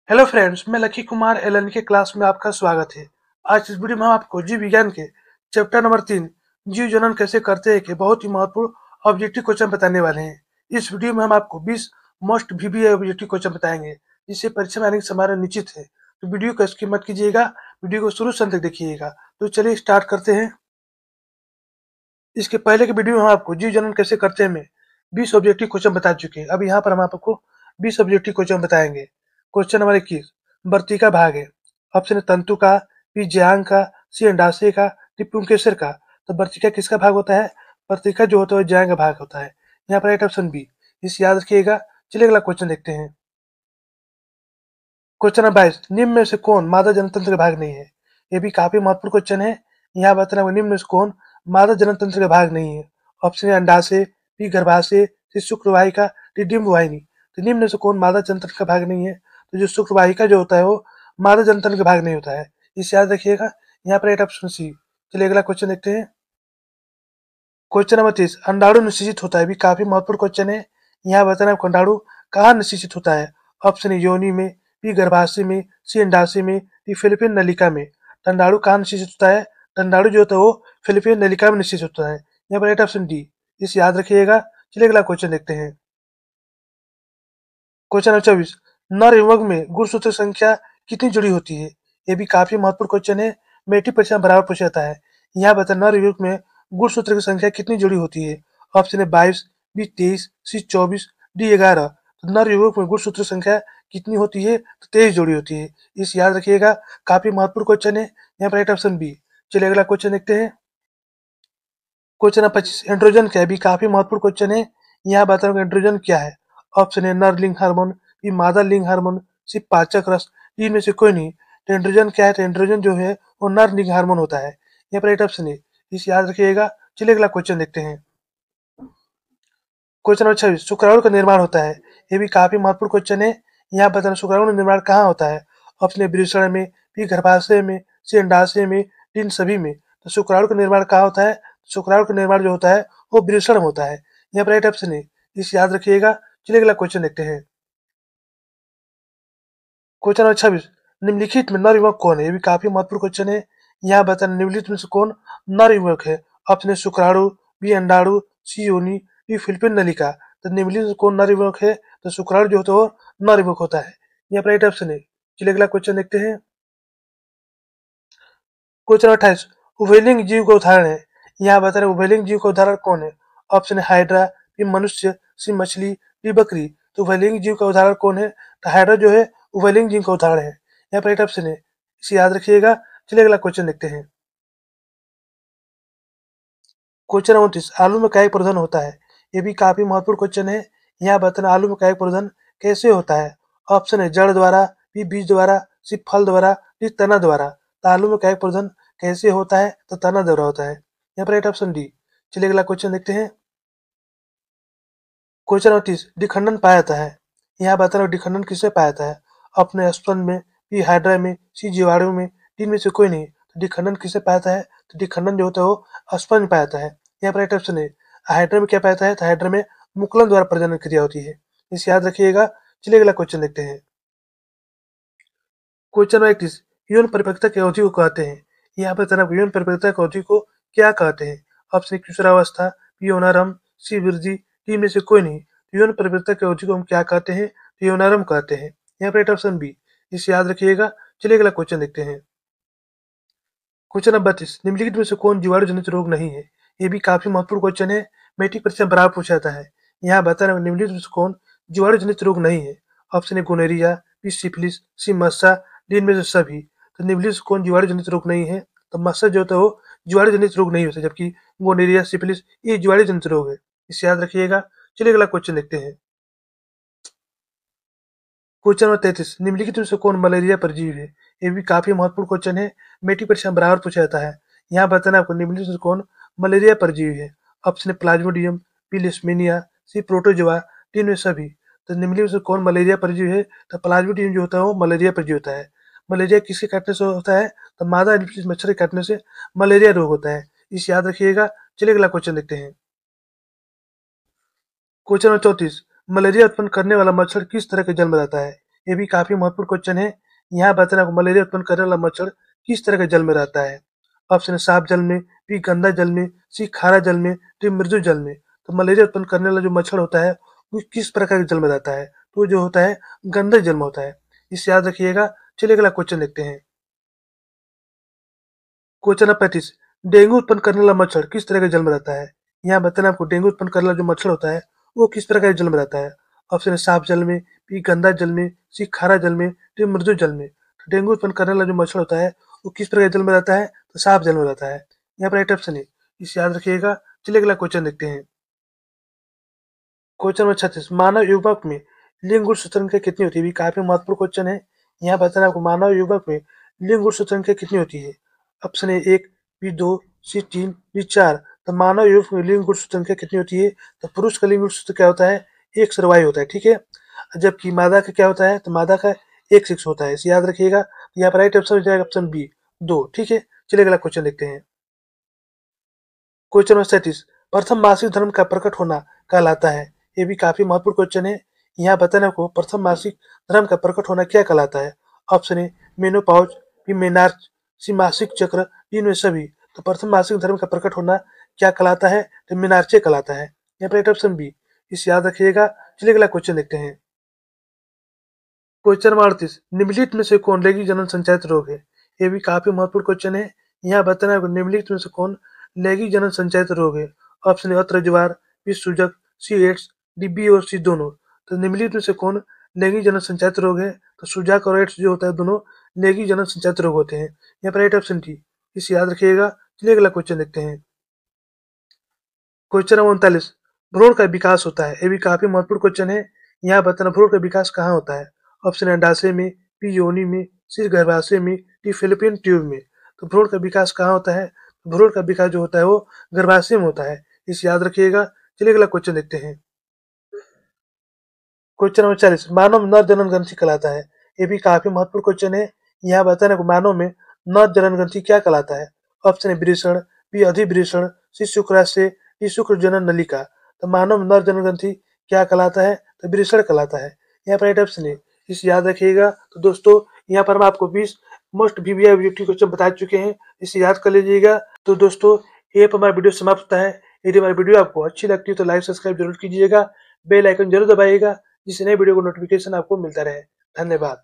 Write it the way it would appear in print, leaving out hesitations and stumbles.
Hello friends, मैं lucky Kumar LN के class में आपका स्वागत है। आज इस वीडियो में हम आपको जीव विज्ञान के चैप्टर नंबर 3 जीव जनन कैसे करते हैं के बहुत ही महत्वपूर्ण ऑब्जेक्टिव क्वेश्चन बताने वाले हैं। इस वीडियो में हम आपको 20 मोस्ट वीवीआई ऑब्जेक्टिव क्वेश्चन बताएंगे जिससे परीक्षा में आने की संभावना निश्चित है। तो वीडियो को स्किप मत कीजिएगा, वीडियो को शुरू से अंत तक देखिएगा। तो चलिए स्टार्ट करते हैं। इसके पहले के वीडियो में हम आपको जीव जनन कैसे करते हैं में 20 ऑब्जेक्टिव क्वेश्चन बता चुके हैं। अब यहाँ पर हम आपको 20 ऑब्जेक्टिव क्वेश्चन बताएंगे। क्वेश्चन नंबर 21 वर्तिका भाग है। ऑप्शन है तंतु का, बी ज्यांग का, सी अंडाशय का, डी पुंकेसर का। तो वर्तिका किसका भाग होता है? वर्तिका जो होता है ज्यांग का भाग होता है। यहाँ पर राइट ऑप्शन बी, इसे याद रखिएगा। चलिए अगला क्वेश्चन देखते हैं। क्वेश्चन नंबर 22 निम्न में से कौन मादा जनतंत्र का भाग नहीं है? ये भी काफी महत्वपूर्ण क्वेश्चन है। यहाँ बताना निम्न में से कौन मादा जनतंत्र का भाग नहीं है? ऑप्शन ए अंडाशय, बी गर्भाशय, सी शुक्रवाहिका, डी डिंबवाहिनी। तो निम्न में से कौन मादा जनतंत्र का भाग नहीं है? तो जो शुक्रवाहिका जो होता है वो मादा जनतंत्र का भाग नहीं होता है, इसे याद रखिएगा। यहाँ पर राइट ऑप्शन सी। चलिए अगला क्वेश्चन देखते हैं। क्वेश्चन नंबर 30 अंडाणु निषेचित होता है, भी काफी महत्वपूर्ण क्वेश्चन है। यहाँ बताना आपको अंडाणु कहाँ निषेचित होता है? ऑप्शन ए योनि में, बी गर्भाशय में, सी अंडाशय में, डी फिलिपिन नलिका में। तो अंडाणु कहाँ निषेचित होता है? तो अंडाणु जो होता है वो फिलिपिन नलिका में निषेचित होता है। यहाँ पर राइट ऑप्शन डी, इसे याद रखिएगा। चलिए अगला क्वेश्चन देखते हैं। क्वेश्चन नंबर 24 नर युवक में गुणसूत्र संख्या कितनी जुड़ी होती है? ये भी काफी महत्वपूर्ण क्वेश्चन है। मेट्रिक परीक्षा में बराबर पूछा जाता है। यहाँ बता नर युवक में गुणसूत्र की संख्या कितनी जुड़ी होती है? ऑप्शन है 22, बी 23, सी 24, डी 11। तो नर युवक में गुणसूत्र संख्या कितनी होती है? तो 23 जोड़ी होती है, इस याद रखिएगा। काफी महत्वपूर्ण क्वेश्चन है। यहाँ पर राइट ऑप्शन बी। चलिए अगला क्वेश्चन देखते हैं। क्वेश्चन नंबर 25 एंड्रोजन क्या है? भी काफी महत्वपूर्ण क्वेश्चन है। यहाँ बता रहा हूँ एंड्रोजन क्या है। ऑप्शन है नर लिंग हार्मोन, बी मादा लिंग हार्मोन, सी पाचक रस, डी में से कोई नहीं। तो एंड्रोजन क्या है? तो एंड्रोजन जो है वो नर लिंग हार्मोन होता है। यहाँ पर राइट ऑप्शन है, इसे याद रखिएगा। चलिए अगला क्वेश्चन देखते हैं। क्वेश्चन नंबर 26 शुक्राणु का निर्माण होता है। ये भी काफी महत्वपूर्ण क्वेश्चन है। यहाँ बताना शुक्राणु का निर्माण कहाँ होता है? ऑप्शन है वृषण में, बी गर्भाशय में, सी अंडाशय में, डी इन सभी में। तो शुक्राणु का निर्माण कहाँ होता है? शुक्राणु का निर्माण जो होता है वो वृषण में होता है। यहाँ पर राइट ऑप्शन है, इसे याद रखिएगा। चलिए अगला क्वेश्चन देखते हैं। क्वेश्चन नंबर 26 निम्नलिखित में नर युवक कौन है? ये भी काफी महत्वपूर्ण क्वेश्चन है। यहाँ बताना निम्नलिखित में से कौन नर युवक है? ऑप्शन है शुक्राणु, बी अंडाणु, सी योनि, डी फिलिपिन नलिका। तो निम्नलिखित में से कौन नर युवक है? तो शुक्राणु जो होता है वो नर युवक होता है। यहाँ पर राइट ऑप्शन है। चलिए अगला क्वेश्चन देखते हैं। क्वेश्चन 28 उभयलिंग जीव का उदाहरण है। यहाँ बता रहे उभयलिंग जीव का उदाहरण कौन है? ऑप्शन है हाइड्रा, बी मनुष्य, सी मछली, डी बकरी। तो उभयलिंग जीव का उदाहरण कौन है? तो हाइड्रा जो है उभयलिंग जीव का उदाहरण है। यहाँ पर राइट ऑप्शन है, इसे याद रखिएगा। चलिए अगला क्वेश्चन देखते हैं। क्वेश्चन 29 आलू में कायिक प्रवर्धन होता है। ये भी काफी महत्वपूर्ण क्वेश्चन है। यहाँ बताना आलू में कायिक प्रवर्धन कैसे होता है? ऑप्शन है जड़ द्वारा, बी बीज द्वारा, सी फल द्वारा, डी तना द्वारा। तो आलू में कायिक प्रवर्धन कैसे होता है? तो तना द्वारा होता है। यहाँ पर राइट ऑप्शन डी। चलिए अगला क्वेश्चन देखते हैं। क्वेश्चन 29 डिखंडन पाया जाता है। यहाँ बताना डिखंडन किससे पाया जाता है? अपने स्पंज में, बी हाइड्रा में, सी जीवाणु में, डी में से कोई नहीं। तो डिखंडन किससे पाया जाता है? तो डिखंडन जो होता है वो स्पंज में पाया जाता है। यहाँ पर राइट ऑप्शन है। हाइड्रा में क्या पाया जाता है? तो हाइड्रा में मुकुलन द्वारा प्रजनन क्रिया होती है, इसे याद रखिएगा। चलिए अगला क्वेश्चन देखते हैं। क्वेश्चन 31 यौन परिपक्वता की अवधि को कहते हैं। यहाँ पर तरफ यौन परिपक्वता की अवधि को क्या कहते हैं? ऑप्शन किशोरावस्था, बी यौनारंभ, सी वृद्धि, डी में से कोई नहीं। तो यौन परिपक्वता की अवधि को हम क्या कहते हैं? तो यौनारंभ कहते हैं। यहाँ पर राइट ऑप्शन बी, इसे याद रखिएगा। चलिए अगला क्वेश्चन देखते हैं। क्वेश्चन नंबर 32 निम्नलिखित में से कौन जीवाणु जनित रोग नहीं है? ये भी काफी महत्वपूर्ण क्वेश्चन है। मैट्रिक परीक्षा में बराबर पूछा जाता है। यहाँ बताना निम्नलिखित में से कौन जीवाणु जनित रोग नहीं है? ऑप्शन है गोनेरिया, बी सिफिलिस, सी मस्सा, डी इनमें से सभी। तो निम्नलिखित से कौन जीवाणु जनित रोग नहीं है? तो मस्सा जो होता है वो जीवाणु जनित रोग नहीं होता, जबकि गोनेरिया सिफिलिस ये जीवाणु जनित रोग है, इसे याद रखिएगा। चलिए अगला क्वेश्चन देखते हैं। क्वेश्चन नंबर 33 निम्नलिखित में से कौन मलेरिया परजीवी है? ये भी काफी महत्वपूर्ण क्वेश्चन है। मैट्रिक परीक्षा में बराबर पूछा जाता है। यहाँ बताना आपको निम्नलिखित में से कौन मलेरिया परजीवी है? ऑप्शन है प्लाज्मोडियम, बी लिस्मीनिया, सी प्रोटोजोआ, डी में सभी। तो निम्नलिखित में से कौन मलेरिया परजीवी है? तो प्लाज्मोडियम जो होता है वो मलेरिया परजीवी होता है। मलेरिया किसके काटने से होता है? तो मादा एनोफिलिस मच्छर के काटने से मलेरिया रोग होता है, इसे याद रखिएगा। चलिए अगला क्वेश्चन देखते हैं। क्वेश्चन नंबर 34 मलेरिया उत्पन्न करने वाला मच्छर किस तरह के जन्म देता है? ये भी काफी महत्वपूर्ण क्वेश्चन है। यहाँ बताना आपको मलेरिया उत्पन्न करने वाला मच्छर किस तरह के जल में रहता है। ऑप्शन है साफ जल में, बी गंदा जल में, सी खारा जल में, डी मृदु जल में। तो मलेरिया उत्पन्न करने वाला जो मच्छर होता है वो किस प्रकार के जल में रहता है, तो जो होता है गंदे जल में होता है, इसे याद रखिएगा। चलिए अगला क्वेश्चन देखते हैं। क्वेश्चन नंबर 35, डेंगू उत्पन्न करने वाला मच्छर किस तरह के जल में रहता है। यहाँ बताना आपको डेंगू उत्पन्न करने वाला जो मच्छर होता है वो किस प्रकार के जल में रहता है। ऑप्शन है साफ जल में, बी गंदा जल में, सी खारा जल में, डी मृदु जल में। तो डेंगू उत्पन्न करने वाला जो मच्छर होता है वो किस प्रकार के जल में रहता है, तो साफ जल में रहता है। यहाँ पर राइट ऑप्शन है, इसे याद रखिएगा। चलिए अगला क्वेश्चन देखते हैं। क्वेश्चन नंबर 36, मानव युवक में लिंग गुण संख्या कितनी होती है। भी काफी महत्वपूर्ण क्वेश्चन है। यहाँ बताना आपको मानव युवक में लिंग गुण संख्या कितनी होती है। ऑप्शन है 1, बी 2, सी 3, डी 4। तो मानव युवक में लिंग गुण संख्या कितनी होती है, तो पुरुष का लिंग गुण सूत्र क्या होता है, एक सर्वाई होता है, ठीक है। जबकि मादा का क्या होता है, तो मादा का एक सिक्स होता है, इसे याद रखिएगा। यहाँ पर राइट ऑप्शन हो जाएगा ऑप्शन बी 2, ठीक है। चलिए अगला क्वेश्चन देखते हैं। क्वेश्चन नंबर 37, प्रथम मासिक धर्म का प्रकट होना कहलाता है। ये भी काफी महत्वपूर्ण क्वेश्चन है। यहाँ बताना आपको प्रथम मासिक धर्म का प्रकट होना क्या कहलाता है। Option A menopause, B menarche, C मासिक चक्र, डी इनमें सभी। तो प्रथम मासिक धर्म का प्रकट होना क्या कहलाता है, तो मेनार्चे कहलाता है। यहाँ पर राइट ऑप्शन बी, इसे याद रखिएगा। चलिए अगला क्वेश्चन देखते हैं। क्वेश्चन नंबर 38, निम्नलिखित में से कौन लैंगिक जनन संचालित रोग है। ये भी काफी महत्वपूर्ण क्वेश्चन है। यहाँ बताना है निम्नलिखित में से कौन लैंगिक जनन संचालित रोग है। ऑप्शन ए अत्र ज्वार, बी सूजक, सी एड्स, डी बी और सी दोनों। तो निम्नलिखित में से कौन लैंगिक जनन संचालित रोग है, तो सूजक और एड्स जो होता है दोनों लैंगिक जनन संचालित रोग होते हैं। यहाँ पर राइट ऑप्शन डी, इसे याद रखिएगा। चलिए अगला क्वेश्चन देखते हैं। क्वेश्चन नंबर 39, भ्रूण का विकास होता है। ये भी काफी महत्वपूर्ण क्वेश्चन है। यहाँ बताना भ्रूण का विकास कहाँ होता है। ऑप्शन अंडाशय में, बी योनि में, सी गर्भाशय में, डी फैलोपियन ट्यूब में। तो भ्रूण का विकास कहाँ होता है, भ्रूण का विकास जो होता है वो गर्भाशय में होता है, इसे याद रखिएगा। चलिए अगला क्वेश्चन देखते हैं। क्वेश्चन नंबर 40, मानव नर जनन ग्रंथि कहलाता है। ये भी काफी महत्वपूर्ण क्वेश्चन है। यहाँ बताना मानव में नर जनन ग्रंथि क्या कहलाता है। ऑप्शन है वृषण, बी अधिवृषण, सी शुक्राशय, डी शुक्र जनन नलिका। तो मानव नर जनन ग्रंथि क्या कहलाता है, तो वृषण कहलाता है। यहाँ पर राइट ऑप्शन है, इसे याद रखिएगा। तो दोस्तों यहाँ पर हम आपको 20 मोस्ट वीवीआईबीटी क्वेश्चन बता चुके हैं, इसे याद कर लीजिएगा। तो दोस्तों ये पर हमारा वीडियो समाप्त होता है। यदि हमारी वीडियो आपको अच्छी लगती है तो लाइक सब्सक्राइब जरूर कीजिएगा, बेल आइकन जरूर दबाइएगा, जिससे नए वीडियो को नोटिफिकेशन आपको मिलता रहे। धन्यवाद।